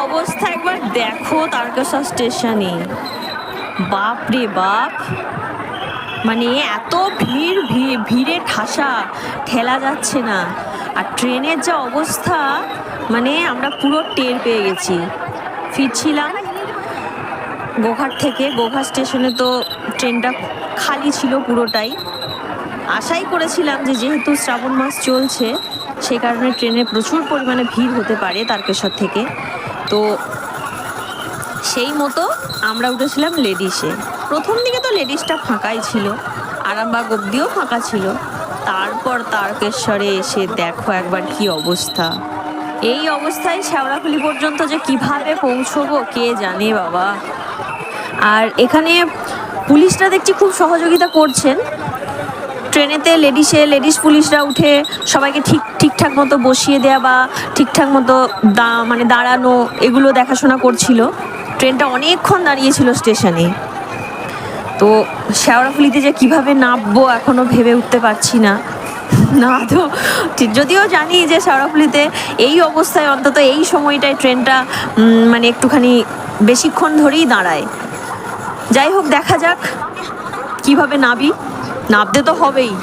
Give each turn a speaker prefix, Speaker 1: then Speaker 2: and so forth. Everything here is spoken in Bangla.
Speaker 1: অবস্থা একবার দেখো তারকেশ্বর স্টেশনে, বাপ রে বাপ, মানে এত ভিড়, ভিড়ে ঠাসা, ঠেলা যাচ্ছে না। আর ট্রেনের যা অবস্থা, মানে আমরা পুরো টের পেয়ে গেছি। ফিরছিলাম গোঘাট থেকে, গোঘাট স্টেশনে তো ট্রেনটা খালি ছিল পুরোটাই। আশাই করেছিলাম যে যেহেতু শ্রাবণ মাস চলছে সে কারণে ট্রেনে প্রচুর পরিমাণে ভিড় হতে পারে তারকেশ্বর থেকে। তো সেই মতো আমরা উঠেছিলাম লেডিসে। প্রথম দিকে তো লেডিসটা ফাঁকাই ছিল, আরামবাগ অব্দিও ফাঁকা ছিল। তারপর তারকেশ্বরে এসে দেখো একবার কি অবস্থা। এই অবস্থায় শেওড়াফুলি পর্যন্ত যে কিভাবে পৌঁছবো কে জানে বাবা। আর এখানে পুলিশরা দেখছি খুব সহযোগিতা করছেন। ট্রেনেতে লেডিস পুলিশরা উঠে সবাইকে ঠিকঠাক মতো বসিয়ে দেওয়া বা ঠিকঠাক মতো মানে দাঁড়ানো, এগুলো দেখাশোনা করছিল। ট্রেনটা অনেকক্ষণ দাঁড়িয়েছিল স্টেশনে। তো শেওড়াফুলিতে যে কিভাবে নামবো এখনও ভেবে উঠতে পারছি না। না তো যদিও জানি যে শেওড়াফুলিতে এই অবস্থায় অন্তত এই সময়টায় ট্রেনটা মানে একটুখানি বেশিক্ষণ ধরেই দাঁড়ায়। যাই হোক, দেখা যাক কিভাবে নাবি, নামতে তো হবেই।